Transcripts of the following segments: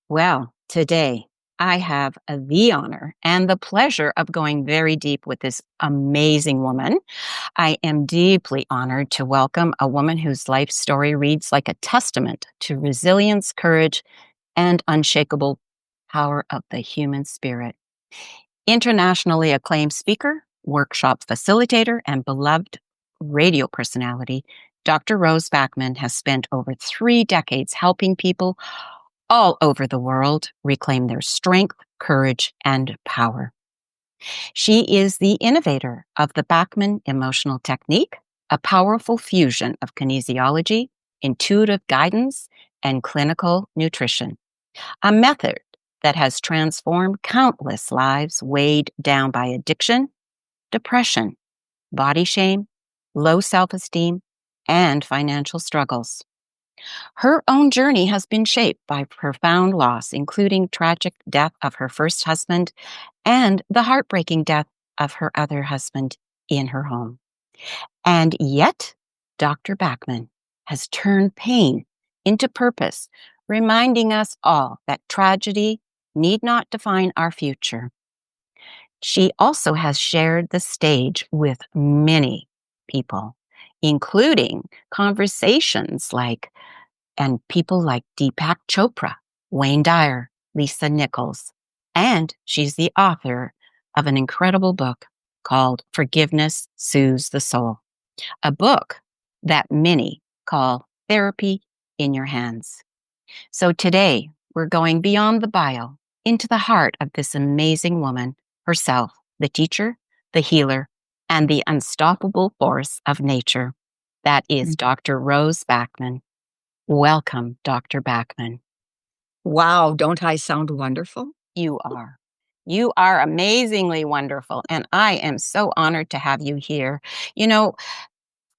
Well, today I have the honor and the pleasure of going very deep with this amazing woman. I am deeply honored to welcome a woman whose life story reads like a testament to resilience, courage, and unshakable power of the human spirit. Internationally acclaimed speaker, workshop facilitator, and beloved radio personality, Dr. Rose Backman has spent over 3 decades helping people all over the world reclaim their strength, courage, and power. She is the innovator of the Backman Emotional Technique, a powerful fusion of kinesiology, intuitive guidance, and clinical nutrition, a method that has transformed countless lives weighed down by addiction, depression, body shame, low self-esteem, and financial struggles. Her own journey has been shaped by profound loss, including tragic death of her first husband and the heartbreaking death of her other husband in her home. And yet, Dr. Backman has turned pain into purpose, reminding us all that tragedy need not define our future. She also has shared the stage with many people, including conversations and people like Deepak Chopra, Wayne Dyer, Lisa Nichols. And she's the author of an incredible book called Forgiveness Soothes the Soul, a book that many call therapy in your hands. So today, we're going beyond the bio into the heart of this amazing woman herself, the teacher, the healer, and the unstoppable force of nature. That is Dr. Rose Backman. Welcome, Dr. Backman. Wow, don't I sound wonderful? You are. You are amazingly wonderful, and I am so honored to have you here. You know,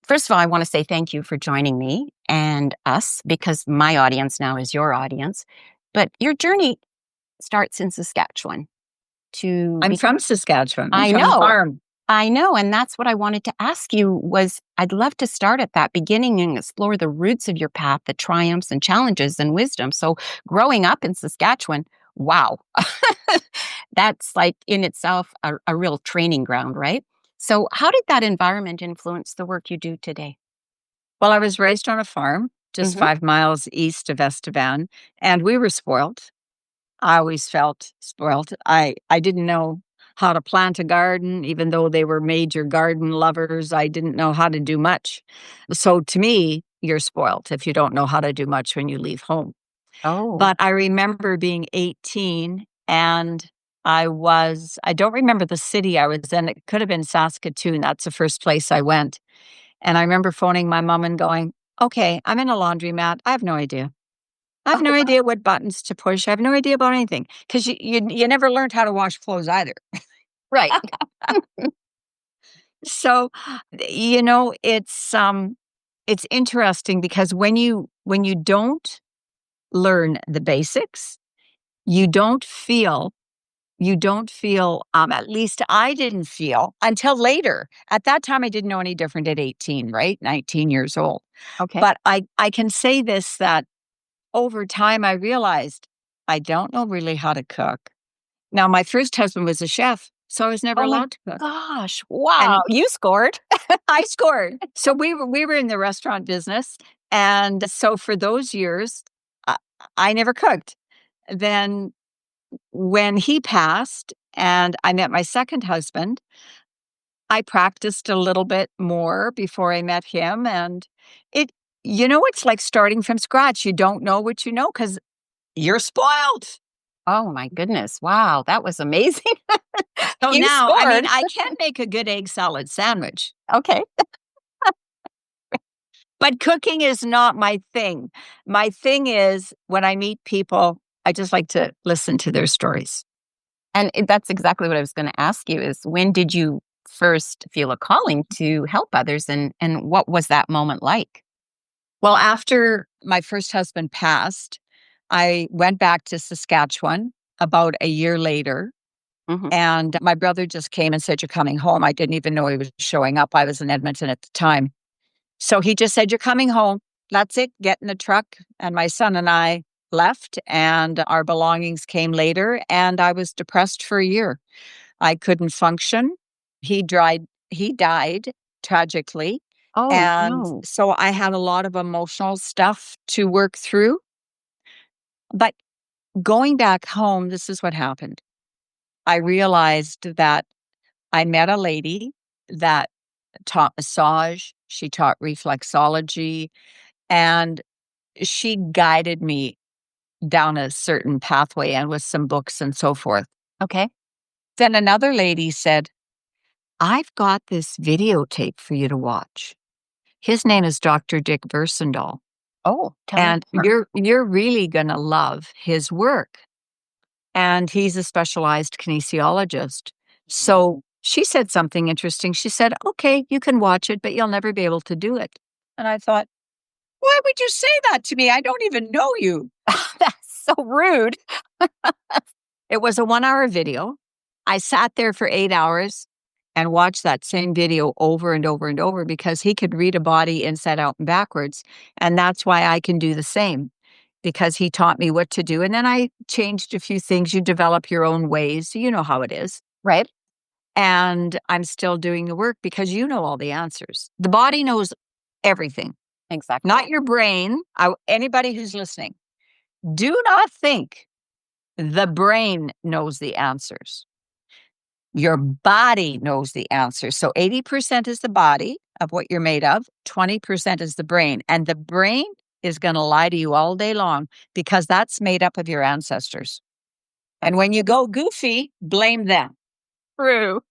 first of all, I want to say thank you for joining me and us, because my audience now is your audience. But your journey starts in Saskatchewan. I'm from Saskatchewan. I'm I from the know. farm. I know, and that's what I wanted to ask you was I'd love to start at that beginning and explore the roots of your path, the triumphs and challenges and wisdom. So growing up in Saskatchewan, wow, that's like in itself a real training ground, right? So how did that environment influence the work you do today? Well, I was raised on a farm just Mm-hmm. 5 miles east of Estevan, and we were spoiled. I always felt spoiled. I didn't know how to plant a garden, even though they were major garden lovers. I didn't know how to do much. So to me, you're spoiled if you don't know how to do much when you leave home. Oh, But I remember being 18 and I don't remember the city I was in. It could have been Saskatoon. That's the first place I went. And I remember phoning my mom and going, okay, I'm in a laundromat. I have no idea. I have no idea what buttons to push. I have no idea about anything because you never learned how to wash clothes either. right. So, it's interesting because when you don't learn the basics, you don't feel at least I didn't feel until later. At that time, I didn't know any different at 18, right? 19 years old. Okay. But I can say this, that over time, I realized I don't know really how to cook. Now, my first husband was a chef, so I was never Oh my allowed to cook. gosh. Wow. And You scored. I scored. So we were in the restaurant business. And so for those years, I, I never cooked. Then when he passed and I met my second husband, I practiced a little bit more before I met him. And it, it's like starting from scratch. You don't know what you know because you're spoiled. Oh my goodness. Wow. That was amazing. So You now, I mean, scored. I can make a good egg salad sandwich, Okay. but cooking is not my thing. My thing is when I meet people, I just like to listen to their stories. And that's exactly what I was going to ask you is when did you first feel a calling to help others and what was that moment like? Well, after my first husband passed, I went back to Saskatchewan about a year later. Hmm. And my brother just came and said, "You're coming home." I didn't even know he was showing up. I was in Edmonton at the time. So he just said, "You're coming home. That's it. Get in the truck." And my son and I left, and our belongings came later, and I was depressed for a year. I couldn't function. He died tragically. Oh, And no. so I had a lot of emotional stuff to work through. But going back home, this is what happened. I realized that I met a lady that taught massage, she taught reflexology, and she guided me down a certain pathway and with some books and so forth. Okay. Then another lady said, I've got this videotape for you to watch. His name is Dr. Dick Versendahl, Oh, tell me and more. you're really going to love his work. And he's a specialized kinesiologist. So she said something interesting. She said, okay, you can watch it, but you'll never be able to do it. And I thought, why would you say that to me? I don't even know you. That's so rude. It was a 1 hour video. I sat there for 8 hours and watched that same video over and over and over because he could read a body inside out and backwards. And that's why I can do the same, because he taught me what to do. And then I changed a few things. You develop your own ways. You know how it is. Right? And I'm still doing the work because you know all the answers. The body knows everything, Exactly. not your brain. Anybody who's listening, do not think the brain knows the answers. Your body knows the answers. So 80% is the body of what you're made of, 20% is the brain. And the brain is going to lie to you all day long because that's made up of your ancestors. And when you go goofy, blame them. True.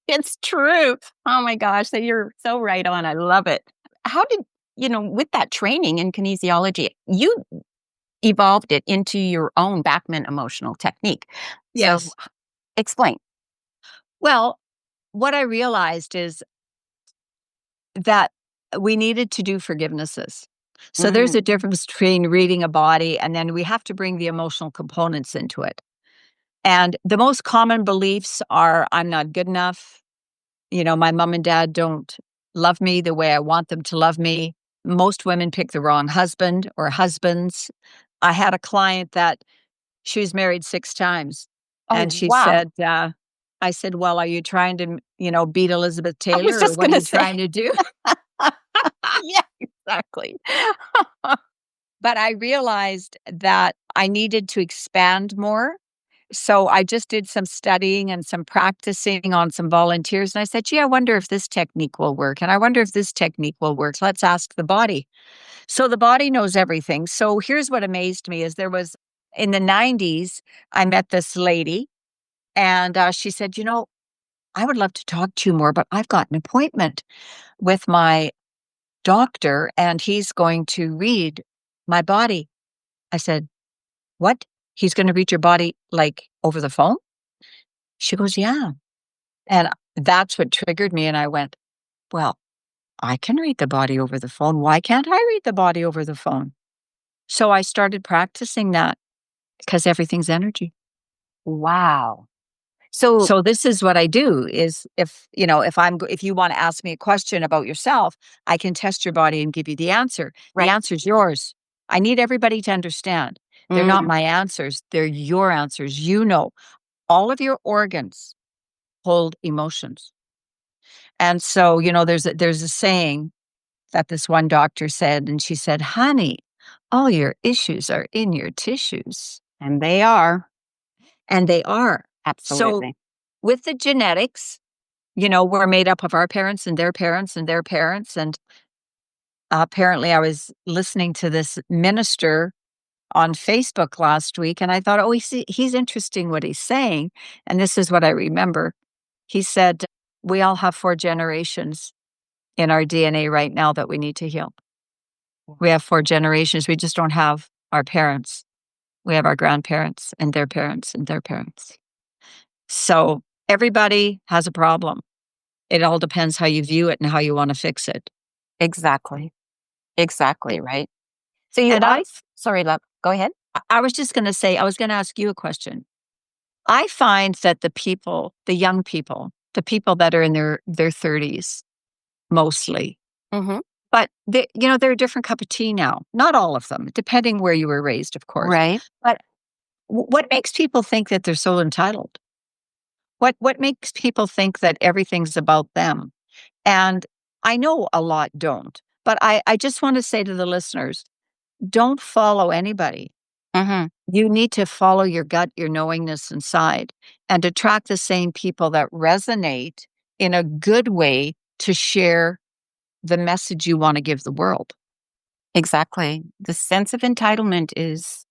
It's true. Oh my gosh, so you're so right on. I love it. How did, with that training in kinesiology, you evolved it into your own Backman emotional technique. So Yes. explain. Well, what I realized is that we needed to do forgivenesses. So there's Mm, a difference between reading a body and then we have to bring the emotional components into it. And the most common beliefs are I'm not good enough. My mom and dad don't love me the way I want them to love me. Most women pick the wrong husband or husbands. I had a client that she was married 6 times. oh, And she wow. said, I said, well, are you trying to, beat Elizabeth I was Taylor or just what going are to you say. trying to do? Yeah, exactly. But I realized that I needed to expand more. So I just did some studying and some practicing on some volunteers. And I said, gee, I wonder if this technique will work. And I wonder if this technique will work. Let's ask the body. So the body knows everything. So here's what amazed me is there was in the 90s, I met this lady and she said, I would love to talk to you more, but I've got an appointment with my doctor and he's going to read my body. I said, what? He's going to read your body like over the phone? She goes, yeah. And that's what triggered me. And I went, well, I can read the body over the phone. Why can't I read the body over the phone? So I started practicing that because everything's energy. Wow. So, So this is what I do is if you want to ask me a question about yourself, I can test your body and give you the answer. The right. answer is yours. I need everybody to understand. They're not Mm, my answers. They're your answers. All of your organs hold emotions. And so, there's a saying that this one doctor said, and she said, honey, all your issues are in your tissues. and they are. And they are. So Absolutely. with the genetics, we're made up of our parents and their parents and their parents. And apparently I was listening to this minister on Facebook last week, and I thought, oh, he's interesting what he's saying. And this is what I remember. He said, we all have 4 generations in our DNA right now that we need to heal. We have 4 generations. We just don't have our parents. We have our grandparents and their parents and their parents. So everybody has a problem. It all depends how you view it and how you want to fix it. Exactly. Exactly. Right. So And sorry, love. Go ahead. I was just going to say, I was going to ask you a question. I find that the young people, the people that are in their 30s, mostly, Hmm. But they're a different cup of tea now. Not all of them, depending where you were raised, of course. Right. But what makes people think that they're so entitled? What makes people think that everything's about them? And I know a lot don't, but I just want to say to the listeners, don't follow anybody. Hmm. You need to follow your gut, your knowingness inside, and attract the same people that resonate in a good way to share the message you want to give the world. Exactly. The sense of entitlement is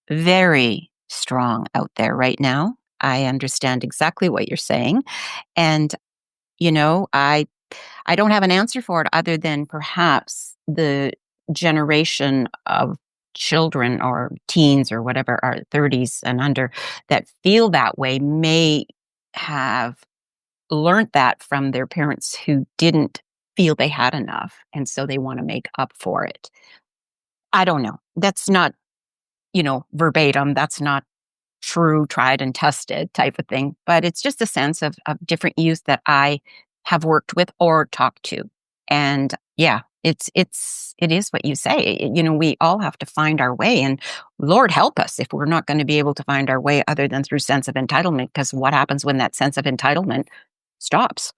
very strong out there right now. I understand exactly what you're saying. And, I don't have an answer for it other than perhaps the generation of children or teens or whatever, our 30s and under, that feel that way may have learned that from their parents who didn't feel they had enough. And so they want to make up for it. I don't know. That's not, verbatim. That's not true, tried and tested type of thing. But it's just a sense of different youth that I have worked with or talked to. And yeah, it is what you say. We all have to find our way. And Lord help us if we're not going to be able to find our way other than through sense of entitlement. Because what happens when that sense of entitlement stops?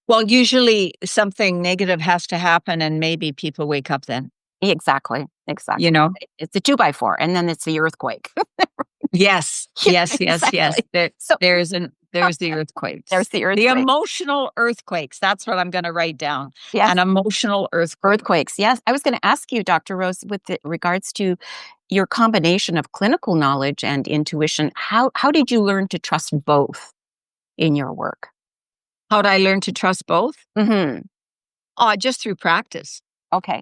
Well, usually something negative has to happen, and maybe people wake up then, Exactly. Exactly. you know? It's a 2x4, and then it's the earthquake. Yes, Yeah, yes, yes, yes. exactly. So There's the earthquakes. there's the The earthquake. emotional earthquakes. That's what I'm going to write down. Yes. An emotional earthquake. Earthquakes, yes. I was gonna ask you, Dr. Rose, with regards to your combination of clinical knowledge and intuition, how did you learn to trust both in your work? How'd I learn to trust both? Mhm. Oh, just through practice. Okay.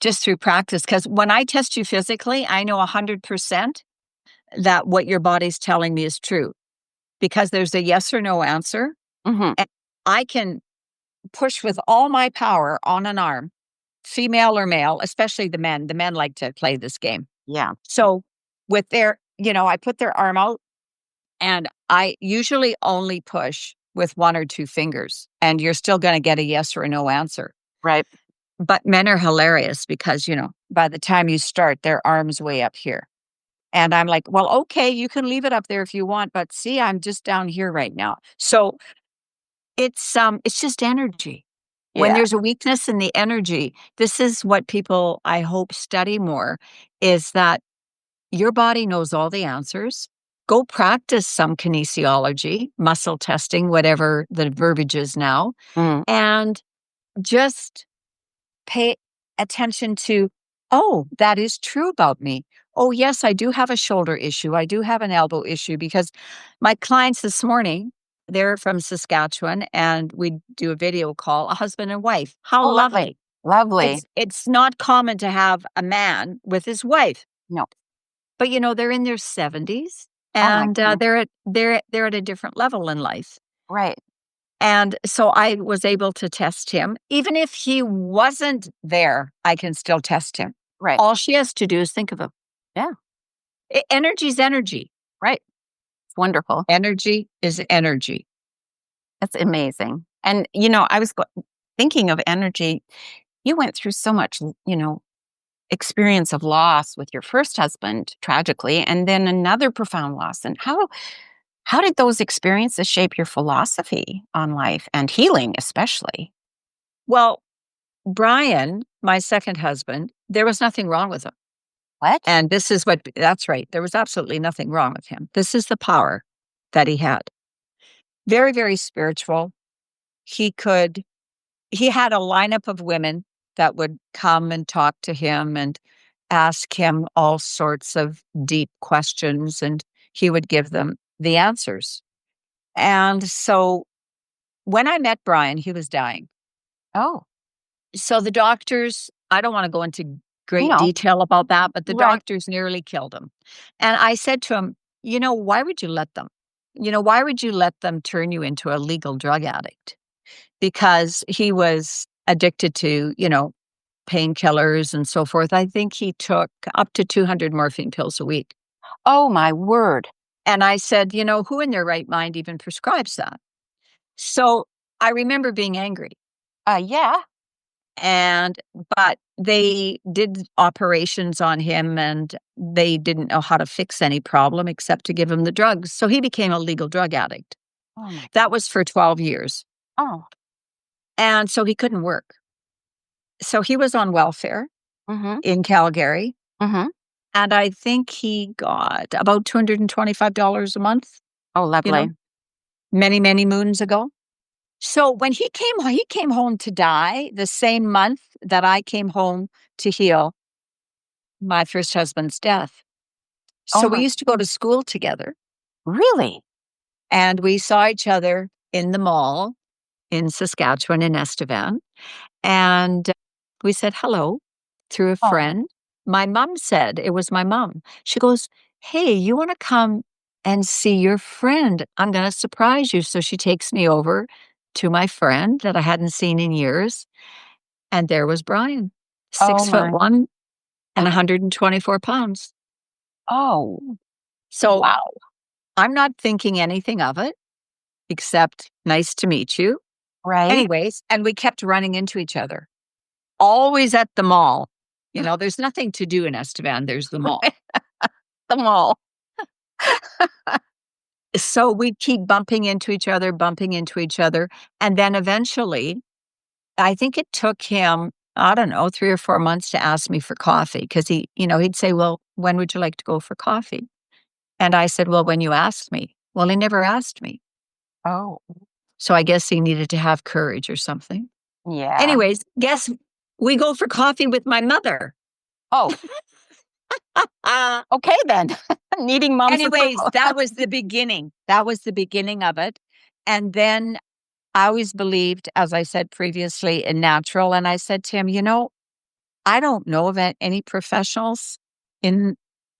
Just through practice. Because when I test you physically, I know 100% that what your body's telling me is true. Because there's a yes or no answer. Mhm. And I can push with all my power on an arm, female or male, especially the men. The men like to play this game. Yeah. So with I put their arm out and I usually only push with one or two fingers, and you're still going to get a yes or a no answer. Right. But men are hilarious because, by the time you start, their arm's way up here. And I'm like, well, okay, you can leave it up there if you want, but see, I'm just down here right now. So it's just energy. When Yeah. there's a weakness in the energy, this is what people I hope study more is that your body knows all the answers. Go practice some kinesiology, muscle testing, whatever the verbiage is now, Mm. and just pay attention to, oh, that is true about me. Oh, yes, I do have a shoulder issue. I do have an elbow issue because my clients this morning, they're from Saskatchewan and we do a video call, a husband and wife. How Oh, lovely. lovely. Lovely. It's not common to have a man with his wife, No. but they're in their 70s Oh my and goodness. they're at a different level in life. Right. And so I was able to test him. Even if he wasn't there, I can still test him. Right. All she has to do is think of him. Yeah. Energy's energy. Right. It's wonderful. Energy is energy. That's amazing. And, I was thinking of energy. You went through so much, experience of loss with your first husband, tragically, and then another profound loss. And how did those experiences shape your philosophy on life and healing, especially? Well, Brian, my second husband, there was nothing wrong with him. What? And that's right. There was absolutely nothing wrong with him. This is the power that he had. Very, very spiritual. He could he had a lineup of women that would come and talk to him and ask him all sorts of deep questions, and he would give them the answers. And so when I met Brian, he was dying. Oh, So the doctors, I don't want to go into great no. detail about that, but the Right. doctors nearly killed him. And I said to him, why would you let them? Why would you let them turn you into a legal drug addict? Because he was addicted to, painkillers and so forth. I think he took up to 200 morphine pills a week. Oh, my word. And I said, who in their right mind even prescribes that? So I remember being angry. Yeah. But they did operations on him and they didn't know how to fix any problem except to give him the drugs. So he became a legal drug addict. Oh my. That was for 12 years. Oh. And so he couldn't work. So he was on welfare Mm-hmm. in Calgary. Mm-hmm. And I think he got about $225 a month, Oh, you know, lovely. many, many moons ago. So when he came home to die the same month that I came home to heal my first husband's death. Oh So we my. used to go to school together Really? and we saw each other in the mall in Saskatchewan in Estevan. And we said hello through a Oh. friend. My mom said, it was my mom. She goes, "Hey, you want to come and see your friend? I'm going to surprise you." So she takes me over to my friend that I hadn't seen in years. And there was Brian, Oh six foot my. one and And 124 pounds. oh, So wow. I'm not thinking anything of it except nice to meet you. Right? Anyways, and we kept running into each other, always at the mall. There's nothing to do in Estevan, there's the mall. The mall. So we keep bumping into each other, bumping into each other. And then eventually, I think it took him, I don't know, 3 or 4 months to ask me for coffee because he'd say, "Well, when would you like to go for coffee?" And I said, "Well, when you ask me." Well, he never asked me. Oh, So I guess he needed to have courage or something. yeah. Anyways, guess we go for coffee with my mother. Oh, Uh, okay then. Needing mom's anyways, approval. that was the beginning. That was the beginning of it. And then I always believed, as I said previously, in natural. And I said to him, I don't know of any professionals in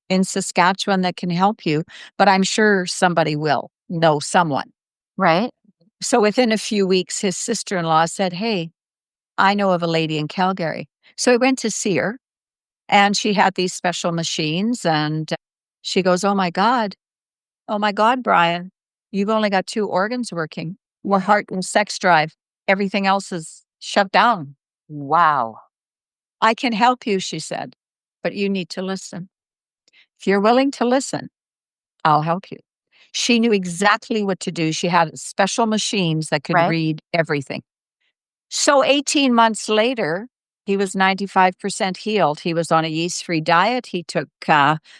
in Saskatchewan that can help you, but I'm sure somebody will know someone. Right? So within a few weeks, his sister-in-law said, "Hey, I know of a lady in Calgary." So I went to see her and she had these special machines and she goes, oh my God, Brian, you've only got two organs working. Your heart and sex drive. Everything else is shut down. Wow. I can help you," she said, "but you need to listen. If you're willing to listen, I'll help you." She knew exactly what to do. She had special machines that could Right? read everything. So 18 months later, he was 95% healed. He was on a yeast-free diet. He took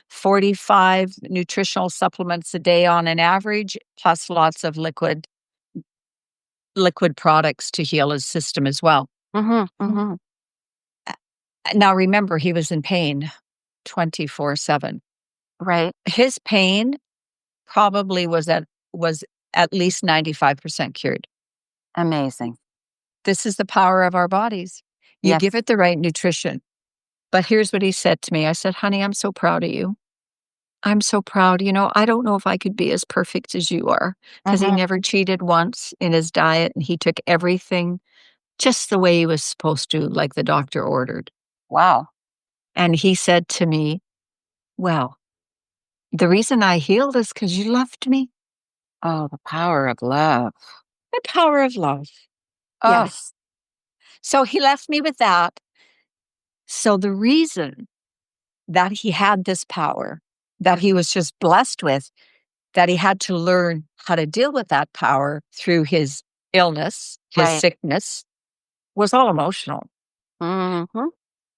45 nutritional supplements a day on an average, plus lots of liquid products to heal his system as well. Mm-hmm. Mm-hmm. Now remember, he was in pain 24/7. Right? His pain probably was at least 95% cured. Amazing. This is the power of our bodies. You Yes. give it the right nutrition. But here's what he said to me. I said, "Honey, I'm so proud of you. I'm so proud. I don't know if I could be as perfect as you are," because he Mm-hmm. never cheated once in his diet and he took everything just the way he was supposed to, like the doctor ordered. Wow. And he said to me, "Well, the reason I healed is because you loved me." Oh, the power of love. The power of love. Oh, Yes. So he left me with that. So the reason that he had this power, that he was just blessed with, that he had to learn how to deal with that power through his illness, his right. sickness, was all emotional. Mm-hmm.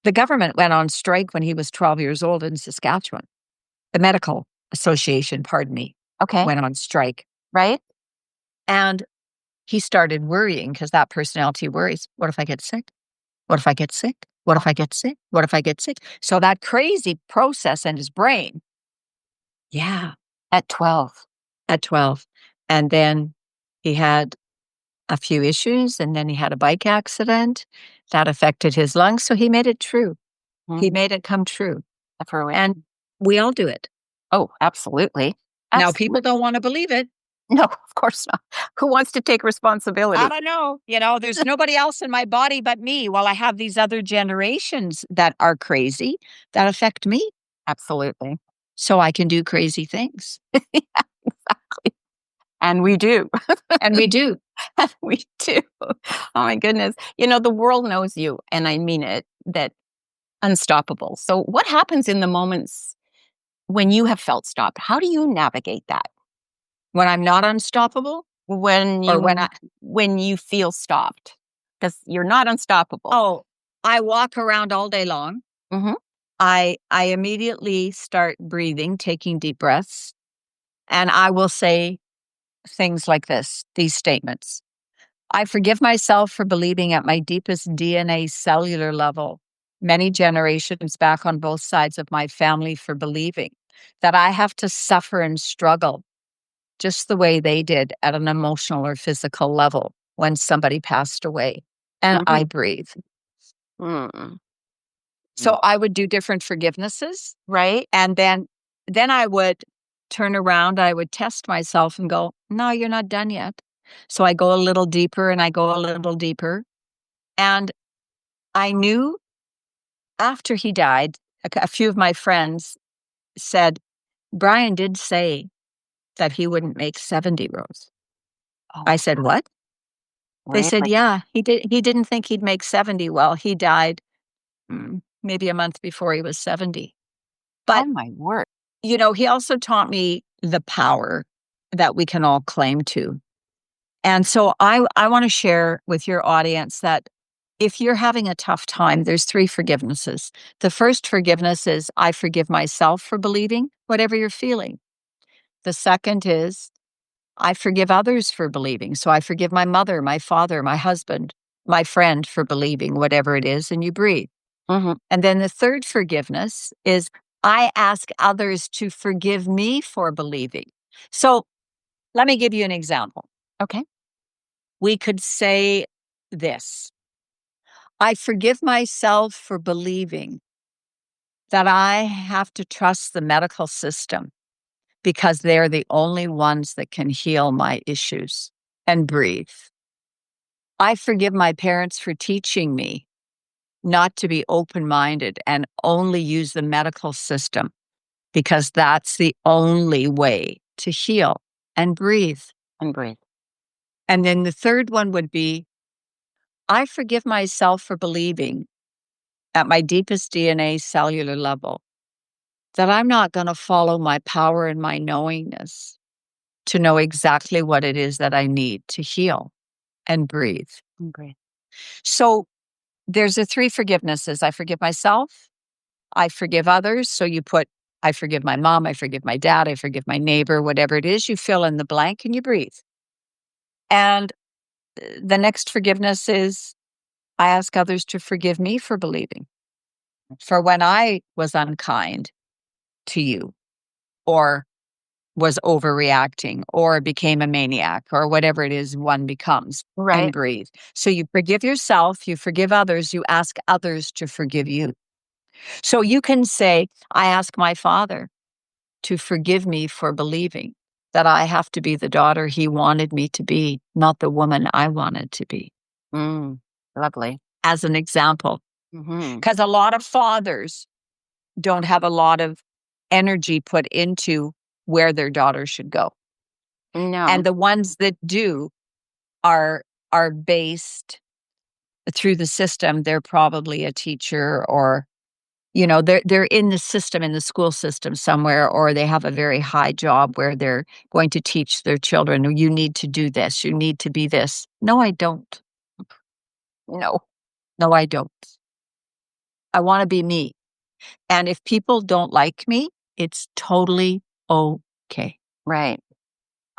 The government went on strike when he was 12 years old in Saskatchewan. The medical association, pardon me, Okay. went on strike. Right? And he started worrying because that personality worries. What if I get sick? What if I get sick? What if Oh, I get sick? What if I get sick? So that crazy process in his brain. Yeah, at 12. at 12. And then he had a few issues, and then he had a bike accident that affected his lungs. So he made it true. Mm, He made it come true. fruition. And we all do it. Oh, absolutely. Now, people Absolutely. don't want to believe it. No, of course not. Who wants to take I responsibility? don't know. There's nobody else in my body but me. While I have these other generations that are crazy that affect me. Absolutely. So I can do crazy things. Yeah, exactly. And we do. And we do. We do. Oh my goodness. The world knows you, and I mean it, that unstoppable. So what happens in the moments when you have felt stopped? How do you navigate that? When I'm not unstoppable When or when you when you feel stopped? Because you're not unstoppable. oh, I walk around all day long. Mhm. I immediately start breathing, taking deep breaths, and I will say things like this, these statements. I forgive myself for believing at my deepest DNA cellular level, many generations back on both sides of my family, for believing that I have to suffer and struggle just the way they did at an emotional or physical level when somebody passed away. And I Mhm. breathe. Mm. So I would do different forgivenesses. Right? And then I would turn around, I would test myself and go, "No, you're not done yet." So I go a little deeper and I go a little deeper. And I knew after he died, a few of my friends said, "Brian did say that he wouldn't make 70, Rose." Oh, I said, "What?" They said, really? "Yeah, he didn't think he'd make 70." Well, he died maybe a month before he was 70. Oh But, my word. he also taught me the power that we can all claim to. And so I want to share with your audience that if you're having a tough time, there's three forgivenesses. The first forgiveness is I forgive myself for believing whatever you're feeling. The second is I forgive others for believing. So I forgive my mother, my father, my husband, my friend for believing whatever it is, and you breathe. Mhm. And then the third forgiveness is I ask others to forgive me for believing. So let me give you an example. Okay. We could say this: I forgive myself for believing that I have to trust the medical system because they're the only ones that can heal my issues, and breathe. I forgive my parents for teaching me not to be open minded and only use the medical system because that's the only way to heal, and breathe. And breathe. And then the third one would be I forgive myself for believing at my deepest DNA cellular level that I'm not going to follow my power and my knowingness to know exactly what it is that I need to heal, and breathe. And breathe. So there's the three forgivenesses. I forgive myself. I forgive others. So you put, I forgive my mom. I forgive my dad. I forgive my neighbor, whatever it is, you fill in the blank and you breathe. And the next forgiveness is I ask others to forgive me for believing, for when I was unkind to you, or was overreacting, or became a maniac, or whatever it is one becomes, and Right. breathe. So you forgive yourself, you forgive others, you ask others to forgive you. So you can say, I ask my father to forgive me for believing that I have to be the daughter he wanted me to be, not the woman I wanted to be, Mm. Lovely. as an example. Mhm. Because a lot of fathers don't have a lot of energy put into where their daughter should go. No. And the ones that do are are based through the system. They're probably a teacher, or they're in the system, in the school system somewhere, or they have a very high job where they're going to teach their children, "Oh, you need to do this, you need to be this." No, I don't. No. No, I don't. I want to be me. And if people don't like me, it's totally okay. Right.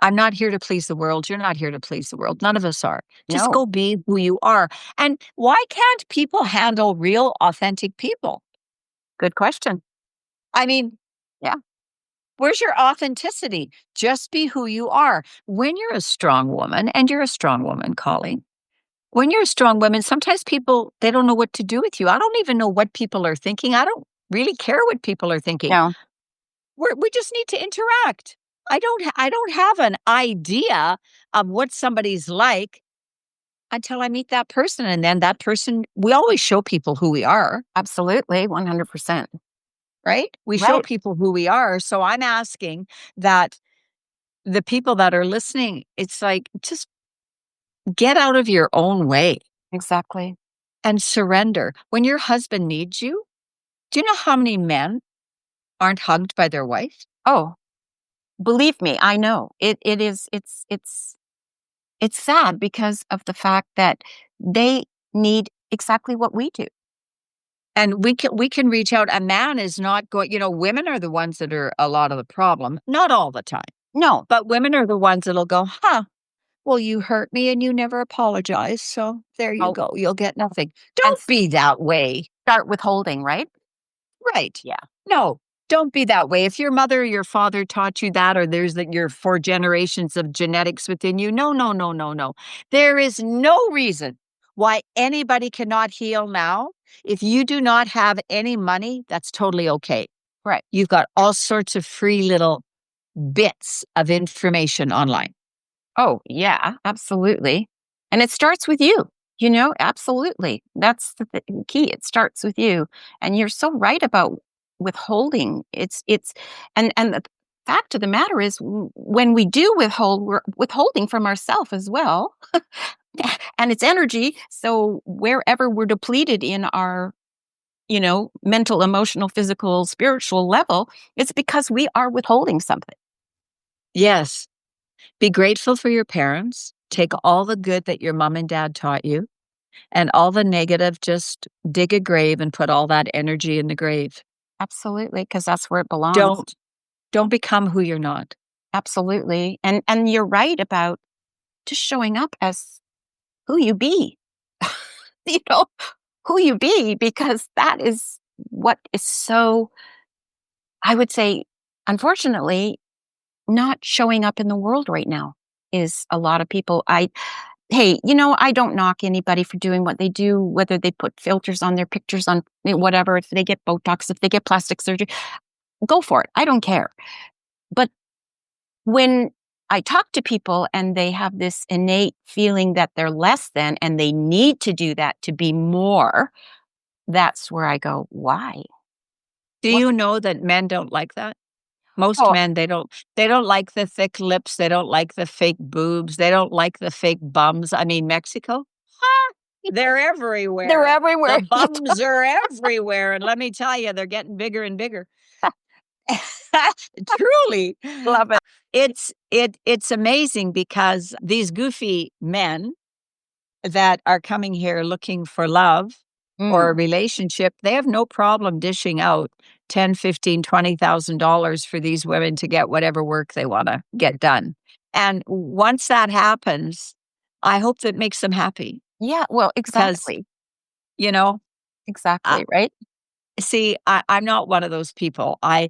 I'm not here to please the world. You're not here to please the world. None of us are. Just No. go be who you are. And why can't people handle real, authentic people? Good question. I mean, Yeah. where's your authenticity? Just be who you are. When you're a strong woman, and you're a strong woman, Colleen, when you're a strong woman, sometimes people, they don't know what to do with you. I don't even know what people are thinking. I don't really care what people are thinking. No. We just need to interact. I don't have an idea of what somebody's like until I meet that person, and then that person, we always show people who we are, Absolutely. 100%. right? We show Right. people who we are. So I'm asking that the people that are listening, it's like, just get out of your own way Exactly. and surrender. When your husband needs you, do you know how many men aren't hugged by their wife? Oh, believe me, I know. It's sad because of the fact that they need exactly what we do. And we can reach out. A man is not going, women are the ones that are a lot of the problem, not all the time. No. But women are the ones that'll go, huh, well, you hurt me and you never apologize. So there you Oh, go. You'll get nothing. and Don't be that way. start withholding, right? Right. Yeah. No, don't be that way. If your mother or your father taught you that, or there's that your 4 generations of genetics within you, no, no, no, no, no. There is no reason why anybody cannot heal now. If you do not have any money, that's totally okay. Right. You've got all sorts of free little bits of information online. Oh, yeah, absolutely. And it starts with you, absolutely. That's the key. It starts with you. And you're so right about withholding. And the fact of the matter is, when we do withhold, we're withholding from ourselves as well. And it's energy. So wherever we're depleted in our, mental, emotional, physical, spiritual level, it's because we are withholding something. Yes. Be grateful for your parents. Take all the good that your mom and dad taught you, and all the negative, just dig a grave and put all that energy in the grave. Absolutely, because that's where it belongs. Don't become who you're not. Absolutely. And you're right about just showing up as who you be. you know, who you be, because that is what is so, I would say, unfortunately, not showing up in the world right now is a lot of people. Hey, I don't knock anybody for doing what they do, whether they put filters on their pictures on whatever, if they get Botox, if they get plastic surgery, go for it. I don't care. But when I talk to people and they have this innate feeling that they're less than and they need to do that to be more, that's where I go, why? Do What? you know that men don't like that? Most Oh, men, they don't like the thick lips, they don't like the fake boobs, they don't like the fake bums. I mean, Mexico? Ah, they're they're everywhere. The everywhere. bums are everywhere, and let me tell you, they're getting bigger and bigger. Truly. Love it. It's amazing because these goofy men that are coming here looking for love or a Mm, relationship, they have no problem dishing out 10, 15, $20,000 for these women to get whatever work they want to get done. And once that happens, I hope that makes them happy yeah, well, because, exactly. you know, uh, Exactly, right? see, I'm not one of those people. I,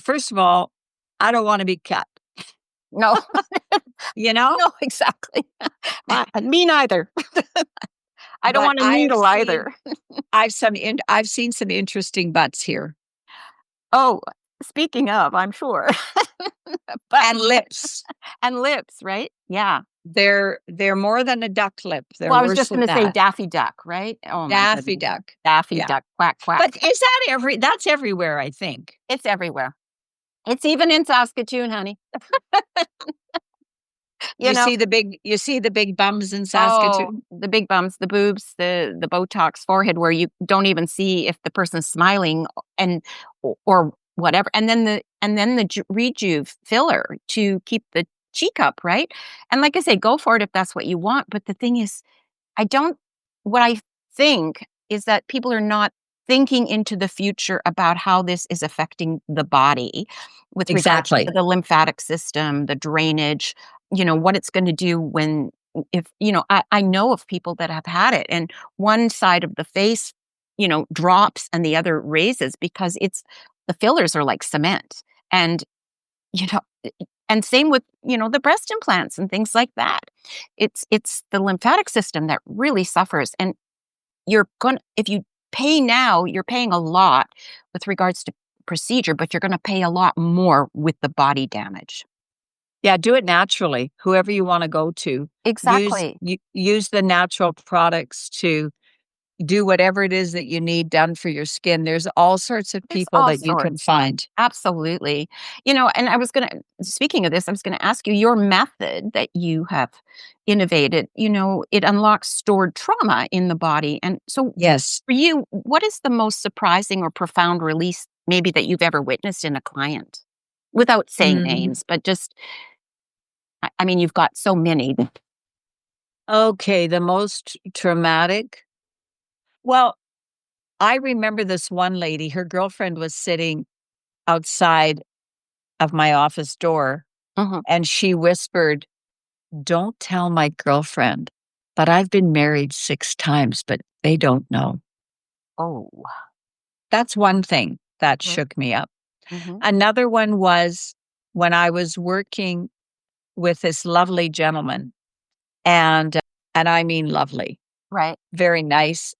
first of all, I don't want to be cut, No, you know, no, exactly. Me neither. I don't but want a needle either. I've seen some interesting butts here. Oh, speaking of, I'm sure. But And lips. and lips, right? Yeah. They're more than a duck lip, they're Well, I was worse just than gonna say that. Daffy Duck, right? Oh my Daffy goodness. Duck. Daffy Yeah. Duck, quack, quack. But is that that's everywhere, I think. It's everywhere. It's even in Saskatoon, honey. You know? You see the big bums in Oh, Saskatoon? the big bumps, the boobs, the Botox forehead where you don't even see if the person's smiling and or whatever. And then the rejuve filler to keep the cheek up, right? And like I say, go for it if that's what you want. But the thing is, I don't what I think is that people are not thinking into the future about how this is affecting the body with regards to Exactly. the lymphatic system, the drainage, what it's going to do when if I know of people that have had it and one side of the face, drops and the other raises because it's the fillers are like cement. And you know and same with the breast implants and things like that. It's the lymphatic system that really suffers, and you're going to if you pay now, you're paying a lot with regards to procedure, but you're going to pay a lot more with the body damage. Yeah, do it naturally, whoever you wanna go to. Exactly. Use the natural products to, do whatever it is that you need done for your skin. There's all sorts of There's people all that you can sorts. find. Absolutely. And speaking of this, I was going to ask you your method that you have innovated, it unlocks stored trauma in the body. And so Yes. for you, what is the most surprising or profound release maybe that you've ever witnessed in a client? Without saying Mm, names, but just, I mean, you've got so many. okay, the most traumatic. Well, I remember this one lady, her girlfriend was sitting outside of my office door Mhm. and she whispered, "Don't tell my girlfriend, but I've been married 6 times, but they don't know." Oh. That's one thing that Mhm, shook me up. mhm. Another one was when I was working with this lovely gentleman, and I mean lovely, Right. very nice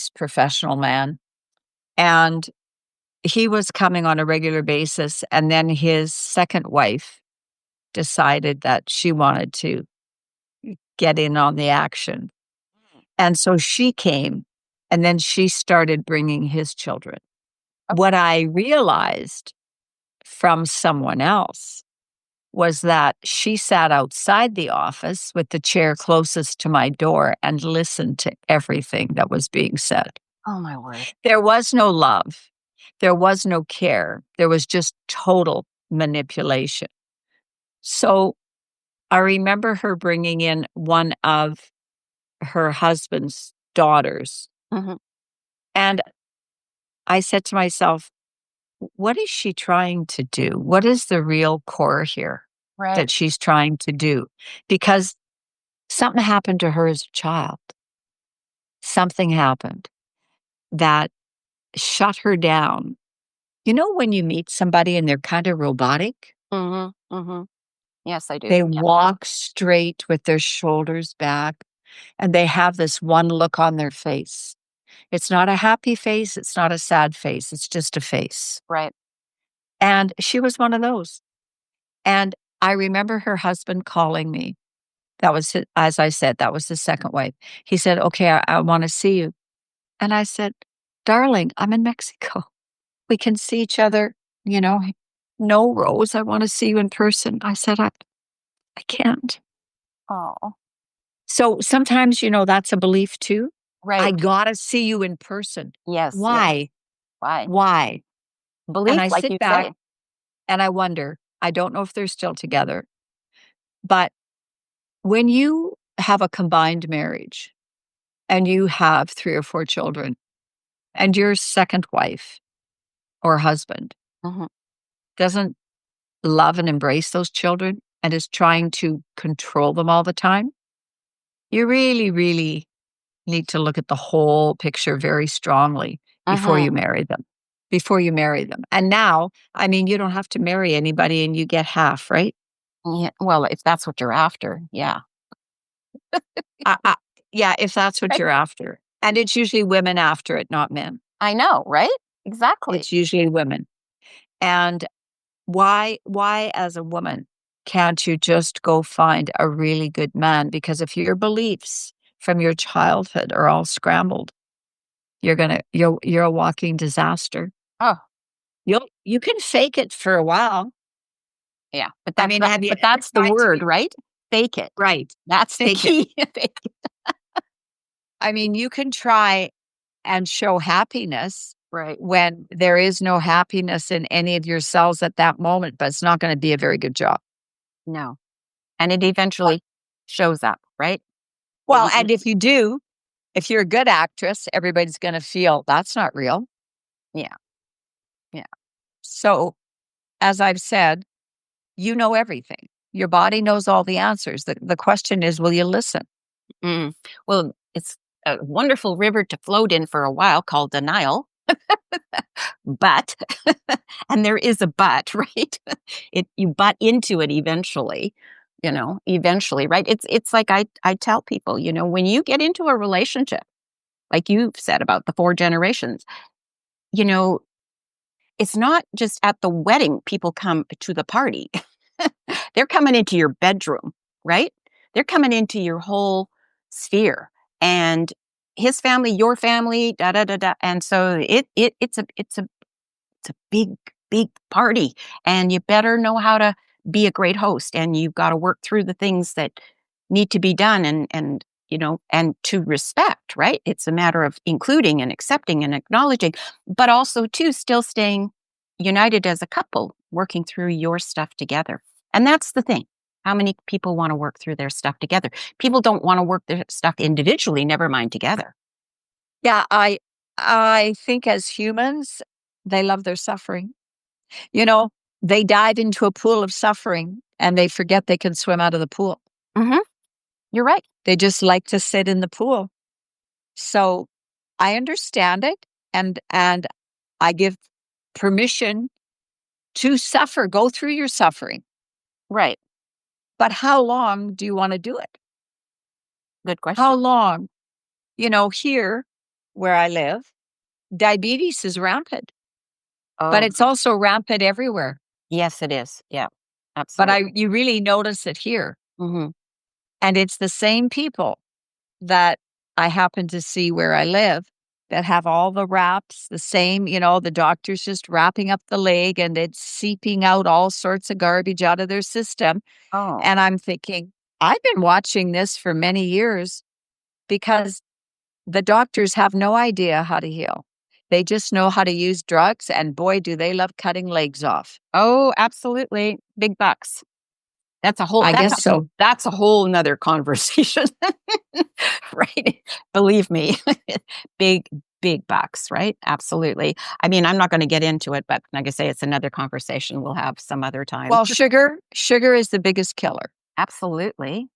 professional man, and he was coming on a regular basis, and then his second wife decided that she wanted to get in on the action, and so she came, and then she started bringing his children. What I realized from someone else was that she sat outside the office with the chair closest to my door and listened to everything that was being said. Oh my word. There was no love. There was no care. There was just total manipulation. So I remember her bringing in one of her husband's daughters. Mhm. And I said to myself, what is she trying to do? What is the real core here Right. that she's trying to do? Because something happened to her as a child. Something happened that shut her down. You know, when you meet somebody and they're kind of robotic, Mhm, mhm. Yes, I do. they Yeah. walk straight with their shoulders back and they have this one look on their face. It's not a happy face, it's not a sad face, it's just a face. Right. And she was one of those. And I remember her husband calling me. That was, as I said, that was his second wife. He said, "Okay, I want to see you." And I said, "Darling, I'm in Mexico. We can see each other, you know, no, Rose, I want to see you in person." I said, I can't. Oh. So sometimes, that's a belief too. I Right. gotta see you in person. Yes, yes. Why? Why? Why? And Belief, I like sit you back say. and I wonder, I don't know if they're still together, but when you have a combined marriage and you have 3 or 4 children and your second wife or husband Mhm. doesn't love and embrace those children and is trying to control them all the time, you really, really need to look at the whole picture very strongly before you Mhm. marry them. Before you marry them. And now, I mean, you don't have to marry anybody and you get half, right? Yeah, well, if that's what you're after, yeah. I, yeah, if that's what Right. you're after. And it's usually women after it, not men. I know, right? Exactly. It's usually women. And why as a woman can't you just go find a really good man? Because if your beliefs from your childhood are all scrambled, you're a walking disaster. Oh, You can fake it for a while. yeah, but I that's mean, the have you but ever that's the tried to word, be right? Fake it. right? That's the Fake it. key. Fake it. I mean, you can try and show happiness Right. when there is no happiness in any of your cells at that moment, but it's not gonna be a very good job. No. And it But eventually shows up, right? It well, even and if you do, if you're a good actress, everybody's gonna feel that's not real. yeah, yeah. So, as I've said, you know everything. Your body knows all the answers. The question is, will you listen? Mm. Well, it's a wonderful river to float in for a while called denial, but and there is a but, right? You butt into it eventually, eventually, right? It's like I tell people, when you get into a relationship, like you've said about the 4 generations, you know, it's not just at the wedding people come to the party. They're coming into your bedroom, right? They're coming into your whole sphere. And his family, your family, da da da da. And so it's a big, big party, and you better know how to be a great host, and you've got to work through the things that need to be done, and and to respect, right? It's a matter of including and accepting and acknowledging, but also too still staying united as a couple, working through your stuff together. And that's the thing. How many people want to work through their stuff together? People don't want to work their stuff individually, never mind together. Yeah, I think as humans, they love their suffering. You know, they dive into a pool of suffering and they forget they can swim out of the pool. Hmm. You're right. They just like to sit in the pool. So I understand it, and I give permission to suffer, go through your suffering. Right. But how long do you want to do it? Good How question. long? Here where I live, diabetes is rampant, but Oh, it's also rampant everywhere. yes, it is. Yeah, But absolutely. you really notice it here. Hmm. And it's the same people that I happen to see where I live that have all the wraps, the same, the doctor's just wrapping up the leg and it's seeping out all sorts of garbage out of their system. Oh, And I'm thinking, I've been watching this for many years because the doctors have no idea how to heal. They just know how to use drugs. And boy, do they love cutting legs off. oh, absolutely. Big bucks. That's a whole I guess so. that's a whole nother conversation. Right? Believe me. Big, big bucks, right? Absolutely. I mean, I'm not going to get into it, but like I say, it's another conversation we'll have some other time. Well, sugar is the biggest killer. Absolutely.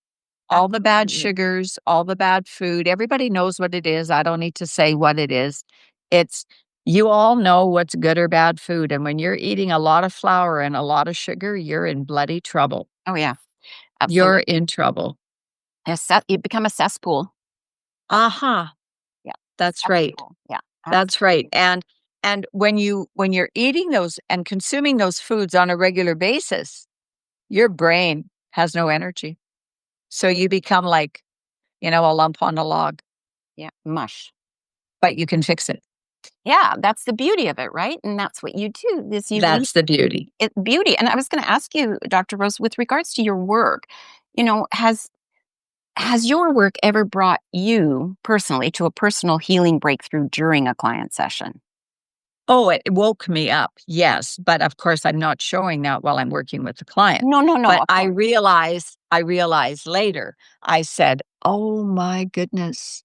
All the bad Absolutely. sugars, all the bad food, everybody knows what it is. I don't need to say what it is. It's you all know what's good or bad food. And when you're eating a lot of flour and a lot of sugar, you're in bloody trouble. Oh yeah, You're absolutely. in trouble. You become a cesspool. Uh-huh. Yeah. That's right. Cesspool. Yeah, That's right. absolutely. And when you're eating those and consuming those foods on a regular basis, your brain has no energy. So you become like, a lump on a log, Yeah, mush. but you can fix it. Yeah, that's the beauty of it, right? And that's what you do, is you leave That's the beauty. it beauty. And I was gonna ask you, Dr. Rose, with regards to your work, has your work ever brought you personally to a personal healing breakthrough during a client session? Oh, it woke me up. Yes, but of course I'm not showing that while I'm working with the client. No, no, no, But of I course. realized I realized later. I said, "Oh my goodness.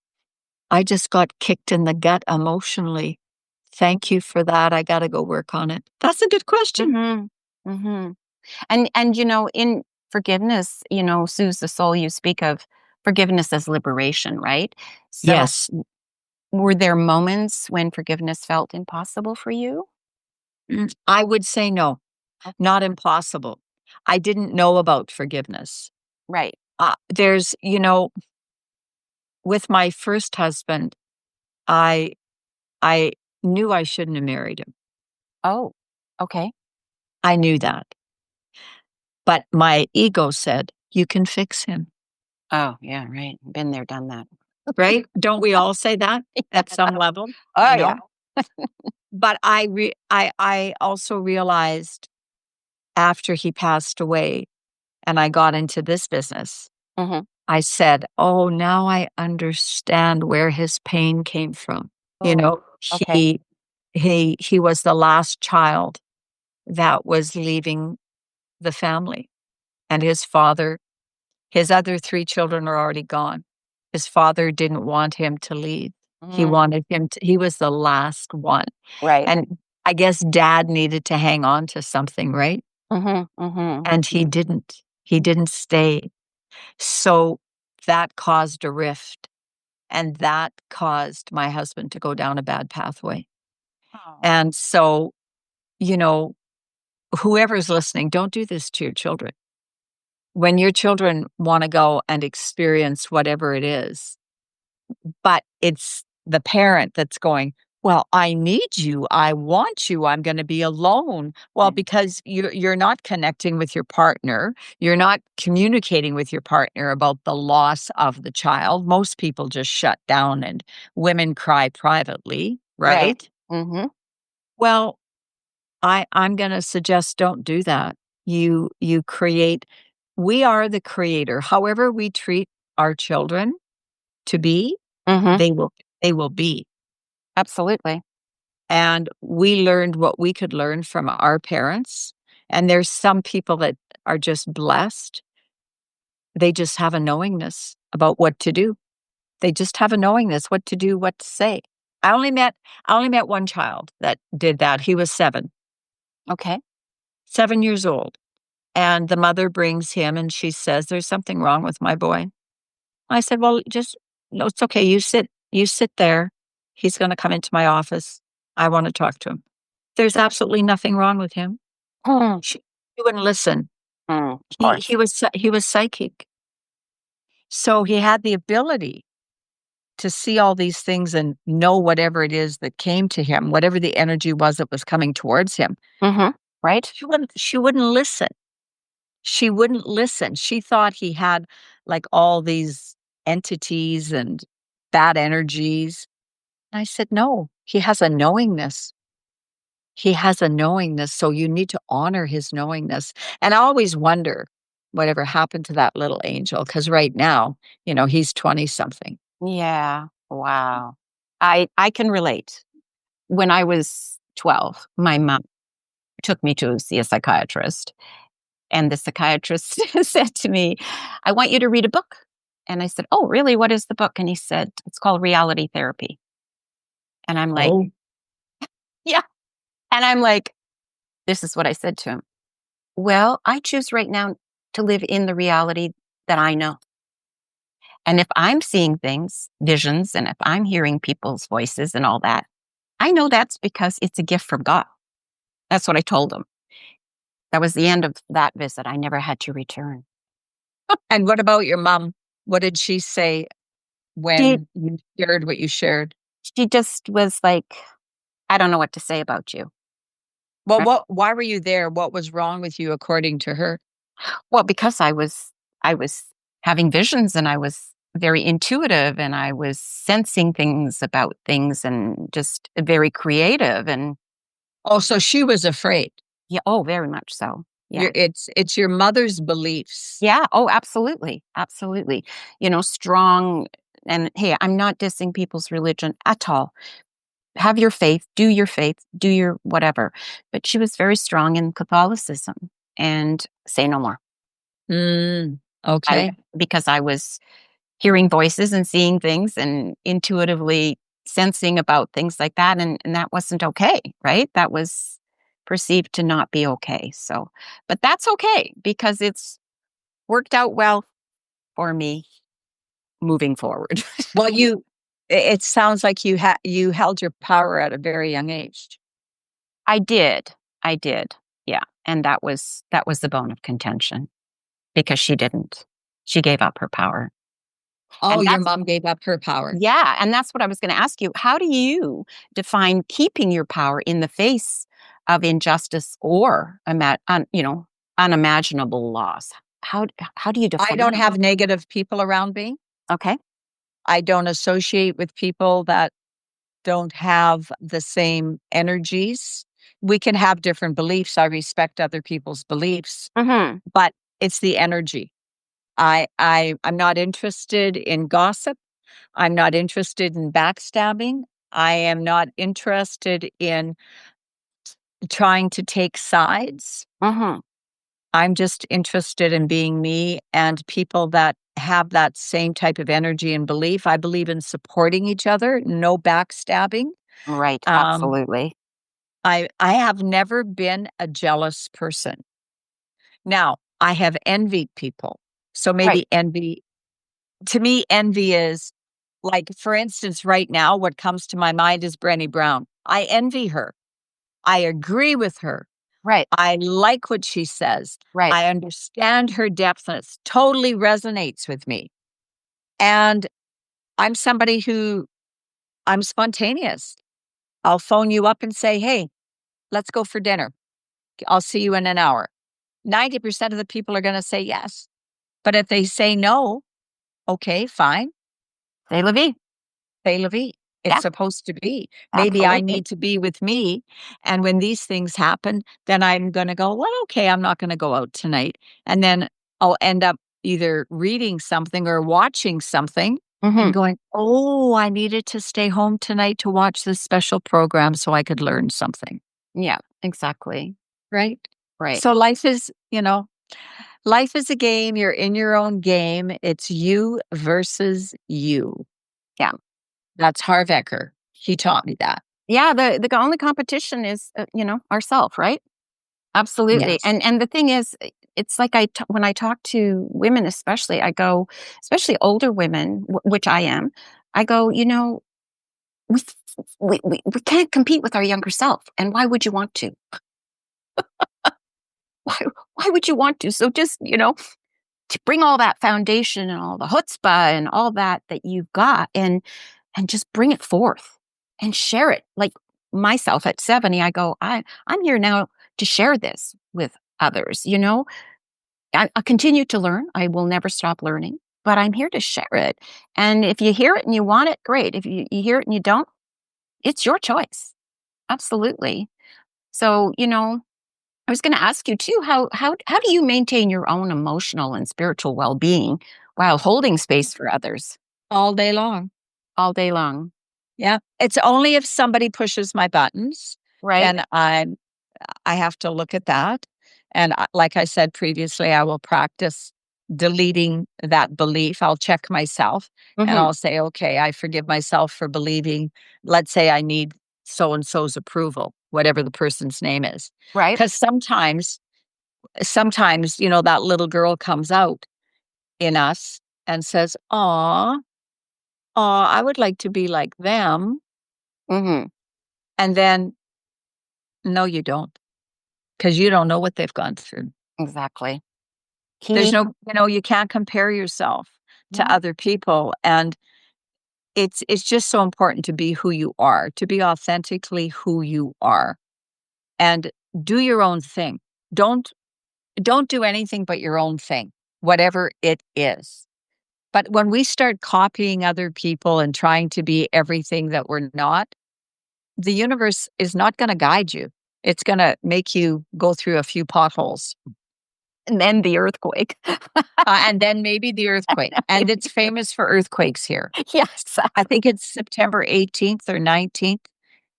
I just got kicked in the gut emotionally. Thank you for that. I got to go work on it." That's a good question. Mhm. Mhm. And in forgiveness, soothes the soul, you speak of forgiveness as liberation, right? So, Yes. were there moments when forgiveness felt impossible for you? I would say no. Okay. Not impossible. I didn't know about forgiveness. Right. There's, with my first husband, I I knew I shouldn't have married him. Oh, okay. I knew that. But my ego said, "You can fix him." Oh, yeah, right. Been there, done that. Right? Don't we all say that at some level, Oh, you yeah. know? But I also realized after he passed away and I got into this business, Mhm. I said, "Oh, now I understand where his pain came from." You Oh, know, okay. he was the last child that was leaving the family, and his other 3 children are already gone. His father didn't want him to leave. Mm, He was the last one, right. and I guess dad needed to hang on to something, right? Mhm, mhm. And he didn't. He didn't stay. So that caused a rift, and that caused my husband to go down a bad pathway. Oh. And so, you know, whoever's listening, don't do this to your children. When your children wanna go and experience whatever it is, but it's the parent that's going, Well, I need you. I want you. I'm going to be alone. Well, Mm. because you're not connecting with your partner. You're not communicating with your partner about the loss of the child. Most people just shut down and women cry privately, Right. right? Mhm. Well, I'm going to suggest don't do that. You create we are the creator. However we treat our children to be, Mhm. they will they will be. Absolutely. And we learned what we could learn from our parents. And there's some people that are just blessed. They just have a knowingness about what to do. They just have a knowingness what to do, what to say. I only met I only met one child that did that. He was 7, Okay. 7 years old. And the mother brings him and she says, "There's something wrong with my boy." I said, "Well, just no, it's okay. You sit there. He's going to come into my office. I want to talk to him." There's absolutely nothing wrong with him. Mm. She wouldn't listen. Of He course. was he was psychic. So he had the ability to see all these things and know whatever it is that came to him, whatever the energy was that was coming towards him. Mhm. Right? She wouldn't listen. She wouldn't listen. She thought he had like all these entities and bad energies. And I said, "No, he has a knowingness. He has a knowingness, so you need to honor his knowingness." And I always wonder whatever happened to that little angel, because right now, he's 20 something. Yeah. Wow. I can relate. When I was 12, my mom took me to see a psychiatrist, and the psychiatrist said to me, "I want you to read a book." And I said, "Oh, really? What is the book?" And he said, "It's called Reality Therapy." And I'm like, Oh. "Yeah." And I'm like, this is what I said to him. "Well, I choose right now to live in the reality that I know. And if I'm seeing things, visions, and if I'm hearing people's voices and all that, I know that's because it's a gift from God." That's what I told him. That was the end of that visit. I never had to return. And what about your mom? What did she say She when you shared what you shared? she just was like, "I don't know what to say about you." Well, Right? why were you there? What was wrong with you according to her? Well, because I was having visions and I was very intuitive and I was sensing things about things and just very creative and Oh, so she was afraid. yeah, oh, very much so. Yeah. It's your mother's beliefs. Yeah, oh, absolutely. Absolutely. Strong and hey, I'm not dissing people's religion at all. Have your faith, do your whatever. But she was very strong in Catholicism and say no more. Mm, I okay. because I was hearing voices and seeing things and intuitively sensing about things like that and that wasn't okay, right? That was perceived to not be okay. So, but that's okay because it's worked out well for me moving forward. Well, it sounds like you held your power at a very young age. I did. I did. Yeah. And that was the bone of contention because she didn't. She gave up her power. Oh, And your that's mom gave up her power. yeah, and that's what I was going to ask you. How do you define keeping your power in the face of injustice or unimaginable loss? How do you I define don't that? have negative people around me. Okay. I don't associate with people that don't have the same energies. We can have different beliefs. I respect other people's beliefs, Mhm. but it's the energy. I'm not interested in gossip. I'm not interested in backstabbing. I am not interested in trying to take sides. Mhm. I'm just interested in being me and people that have that same type of energy and belief. I believe in supporting each other, no backstabbing. Right, Um, absolutely. I have never been a jealous person. Now, I have envied people. So Right. maybe envy to me, envy is like, for instance, right now, what comes to my mind is Brené Brown. I envy her. I agree with her. Right. I like what she says. Right. I understand her depth and it totally resonates with me. And I'm somebody who I'm spontaneous. I'll phone you up and say, hey, let's go for dinner. I'll see you in an hour. 90% of the people are going to say yes. But if they say no, okay, fine. Say la vie. C'est la vie. It's Yeah, supposed to be. Maybe I absolutely. need to be with me. And when these things happen, then I'm going to go, well, okay, I'm not going to go out tonight. And then I'll end up either reading something or watching something and Hmm. going, oh, I needed to stay home tonight to watch this special program so I could learn something. Yeah, exactly. Right. Right. So life is a game. You're in your own game. It's you versus you. Yeah. That's Harv Eker. He taught me that. Yeah, the only competition is, ourself, right? Absolutely. Yes. And the thing is, it's like when I talk to women, especially, I go, especially older women, which I am, I go, we, we can't compete with our younger self. And why would you want to? Why, why would you want to? So just, to bring all that foundation and all the chutzpah and all that you've got and just bring it forth and share it. Like myself at 70, I go, I'm here now to share this with others. I continue to learn. I will never stop learning, but I'm here to share it. And if you hear it and you want it, great. If you hear it and you don't, it's your choice. Absolutely. So, I was going to ask you too, how do you maintain your own emotional and spiritual well-being while holding space for others All day long. all day long? Yeah. It's only if somebody pushes my buttons, Right? then I have to look at that. And like I said previously, I will practice deleting that belief. I'll check myself and Hmm. I'll say, okay, I forgive myself for believing, let's say I need so and so's approval, whatever the person's name is. Right? Because sometimes, that little girl comes out in us and says, I would like to be like them. Hmm. And then, no, you don't, because you don't know what they've gone through. Exactly. There's Key. you can't compare yourself to No. other people. And it's just so important to be who you are, to be authentically who you are and do your own thing. Don't don't do anything but your own thing, whatever it is. But when we start copying other people and trying to be everything that we're not, the universe is not going to guide you. It's going to make you go through a few potholes. And then the earthquake. And then maybe the earthquake. And it's famous for earthquakes here. Yes. I think it's September 18th or 19th.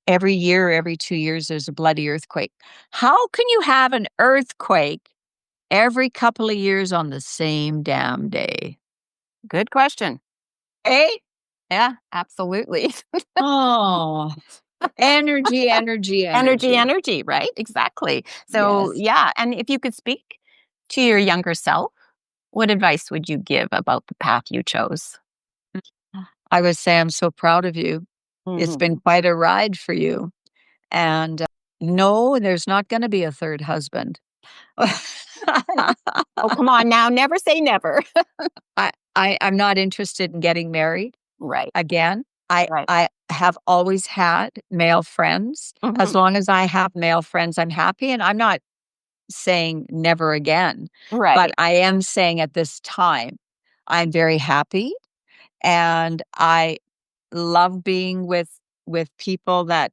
Every year, every 2 years, there's a bloody earthquake. How can you have an earthquake every couple of years on the same damn day? Good question. Eh? Yeah, absolutely. Oh, energy, energy, Energy, energy. energy, right? Exactly. So, Yes. yeah. And if you could speak to your younger self, what advice would you give about the path you chose? I would say I'm so proud of you. It's Hmm. been quite a ride for you. And no, there's not going to be a third husband. Oh, come on now. Never say never. I'm not interested in getting married Right. again. I Right. I have always had male friends. As Hmm. long as I have male friends, I'm happy. And I'm not saying never again, but Right. I am saying at this time, I'm very happy and I love being with people that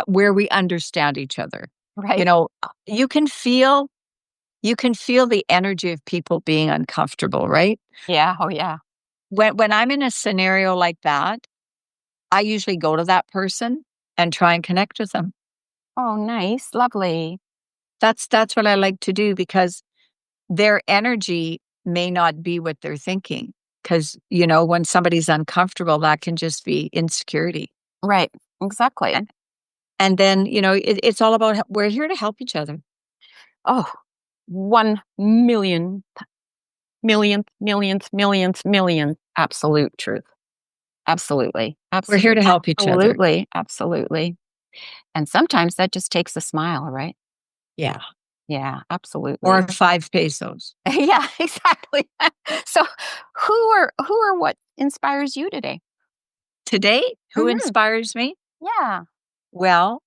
where we understand each other. You Right. know, you can feel the energy of people being uncomfortable, right? Yeah. Oh, yeah. When I'm in a scenario like that, I usually go to that person and try and connect with them. Oh, nice. Lovely. That's what I like to do because their energy may not be what they're thinking. Because, when somebody's uncomfortable, that can just be insecurity. Right. Exactly. And then, it's all about we're here to help each other. Oh, 1 million, millionth, millionth, millionth, millionth. Absolute truth. Absolutely. We're here to help each other. Absolutely. Absolutely. And sometimes that just takes a smile, right? Yeah. Yeah, Or absolutely. 5 pesos. Yeah, exactly. So who or what inspires you today? Today, who Hmm. inspires me? Yeah. Well,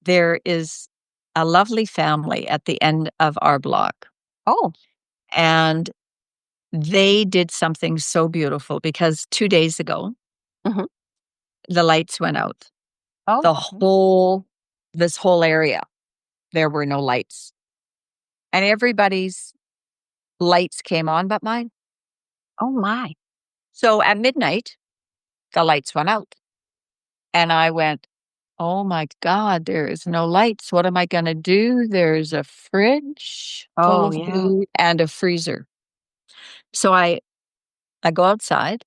there is a lovely family at the end of our block, Oh. and they did something so beautiful because 2 days ago, Mhm. the lights went out. Oh, The okay. whole this whole area, there were no lights, and everybody's lights came on but mine. Oh my. So at midnight, the lights went out, and I went, "Oh my god, there is no lights. What am I gonna do? There's a fridge full Oh, of yeah. food and a freezer." So I go outside,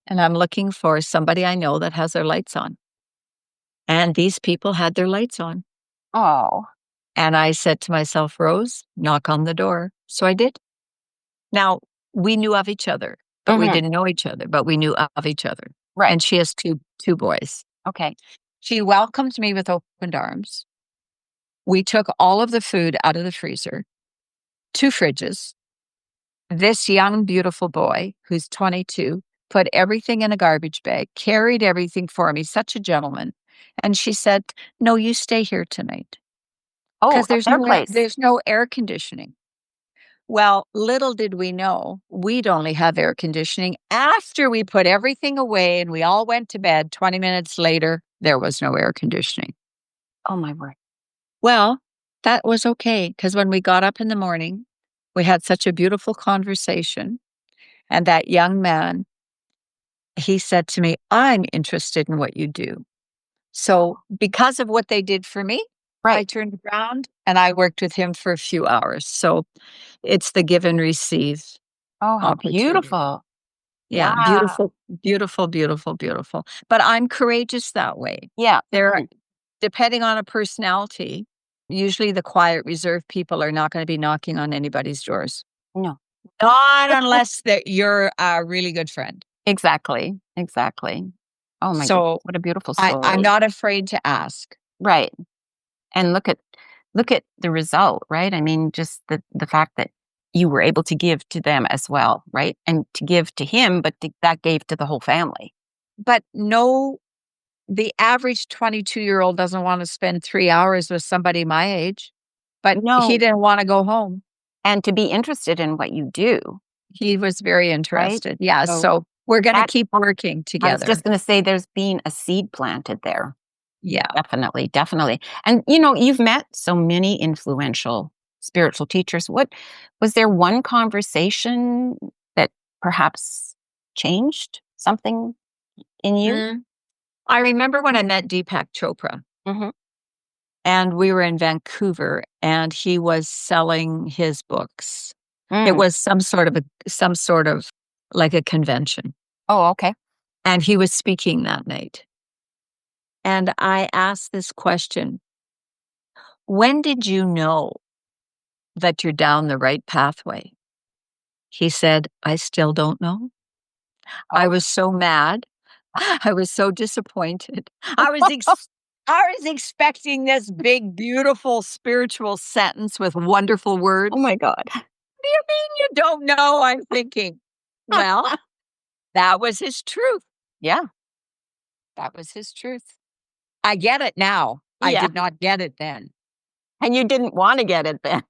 and I'm looking for somebody I know that has their lights on, and these people had their lights on, Oh. and I said to myself, "Rose, knock on the door." So I did. Now, we knew of each other, but we Mhm. didn't know each other, but we knew of each other, Right. and she has two boys. Okay. She welcomed me with opened arms. We took all of the food out of the freezer, 2 fridges. This young, beautiful boy, who's 22, put everything in a garbage bag, carried everything for me, such a gentleman, and she said, "No, you stay here tonight, Oh, 'cause at their place. there's no air conditioning." Well, little did we know, we'd only have air conditioning after we put everything away and we all went to bed. 20 minutes later, there was no air conditioning. Oh my word. Well, that was okay because when we got up in the morning, we had such a beautiful conversation. And that young man, he said to me, "I'm interested in what you do." So, because of what they did for me, I Right. turned around and I worked with him for a few hours. So, it's the give and receive Oh, how opportunity. beautiful. Yeah, Wow. beautiful, beautiful, beautiful, beautiful. But I'm courageous that way. Yeah. There are Mhm. depending on a personality, usually the quiet, reserved people are not gonna be knocking on anybody's doors. No. Not unless that you're a really good friend. Exactly. Exactly. Oh my goodness, So, what a beautiful I'm story. not afraid to ask. Right. And look at the result, right? I mean, just the fact that you were able to give to them as well, right? And to give to him, but that gave to the whole family. But no, the average 22-year-old doesn't wanna spend 3 hours with somebody my age, but he No, didn't wanna go home. and to be interested in what you do, He was very right? interested. Yeah, So so we're gonna that keep working I was together. just gonna say there's been a seed planted there. Yeah. Definitely, definitely. And, you've met so many influential spiritual teachers. What was there one conversation that perhaps changed something in you? Mm. I remember when I met Deepak Chopra, Mhm. and we were in Vancouver, and he was selling his books. It Mm. was some sort of like a convention, Oh, okay. and he was speaking that night. And I asked this question, "When did you know that you're down the right pathway?" He said, "I still don't know." I Oh. was so mad. I was so disappointed. I was ex I was expecting this big, beautiful spiritual sentence with wonderful Oh words. my god. "What do you mean you don't know?" I'm thinking. Well, that was his truth. Yeah. That was his truth. I get it now. I Yeah. did not get it then. And you didn't wanna get it then.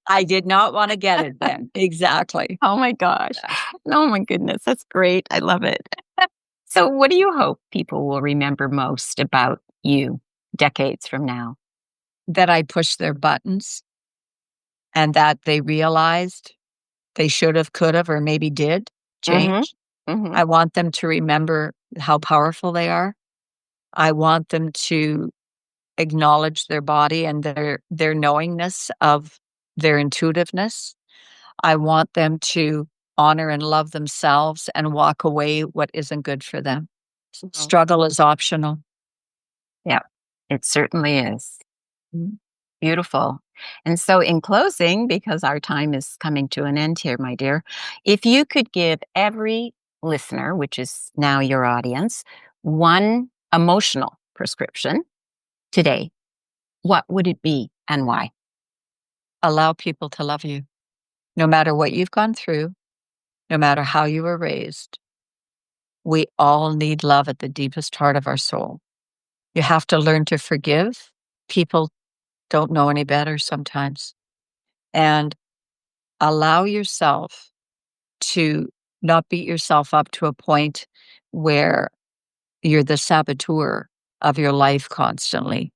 I did not wanna get it then. Exactly. Oh my gosh. Yeah. Oh my goodness, that's great. I love it. So what do you hope people will remember most about you decades from now? That I pushed their buttons and that they realized they should have, could have, or maybe did Mhm. change. Mhm. I want them to remember how powerful they are. I want them to acknowledge their body and their knowingness of their intuitiveness. I want them to honor and love themselves and walk away what isn't good for them. Oh. Struggle is optional. Yeah, it certainly is. Mm. Beautiful. And so, in closing, because our time is coming to an end here, my dear, if you could give every listener, which is now your audience, one emotional prescription today, what would it be and why? Allow people to love you. No matter what you've gone through, no matter how you were raised, we all need love at the deepest heart of our soul. You have to learn to forgive. People don't know any better sometimes. And allow yourself to not beat yourself up to a point where you're the saboteur of your life constantly.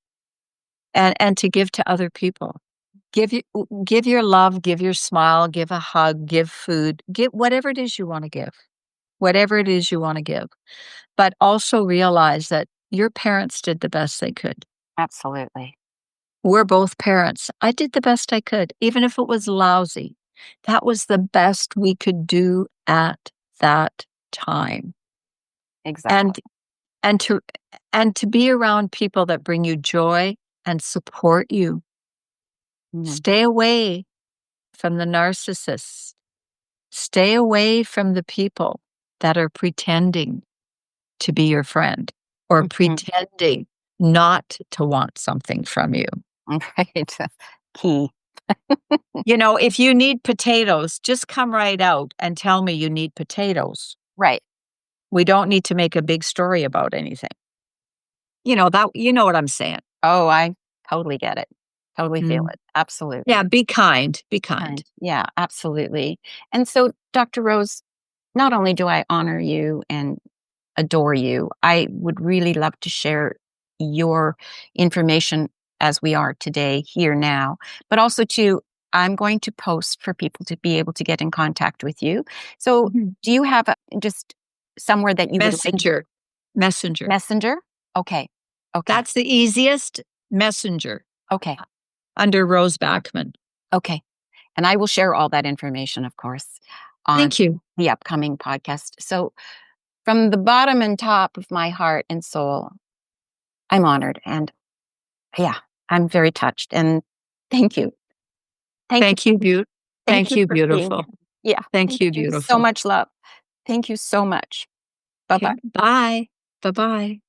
And to give to other people. Give your love, give your smile, give a hug, give food, give whatever it is you want to give. Whatever it is you want to give. But also realize that your parents did the best they could. Absolutely. We're both parents. I did the best I could, even if it was lousy. That was the best we could do at that time. Exactly. And to be around people that bring you joy and support you. Stay away from the narcissists. Stay away from the people that are pretending to be your friend or pretending not to want something from you. Right. Key. If you need potatoes, just come right out and tell me you need potatoes. Right. We don't need to make a big story about anything. You know what I'm saying. Oh, I totally get it. Totally feel Mm. it. Absolutely. Yeah, be kind. Be kind. And yeah, absolutely. And so, Dr. Rose, not only do I honor you and adore you, I would really love to share your information as we are today, here now, but also to, I'm going to post for people to be able to get in contact with you. So, do you have just somewhere that you would like? Messenger. Messenger? Okay. Okay. That's the easiest. Messenger. Okay. Under Rose Backman. Okay. And I will share all that information, of course, on Thank you. the upcoming podcast. So, from the bottom and top of my heart and soul, I'm honored. And yeah, I'm very touched. And thank you. Thank you, Thank you for being beautiful. here. Yeah. Thank you, So beautiful. much love. Thank you so much. Bye bye. Okay, bye. Bye-bye.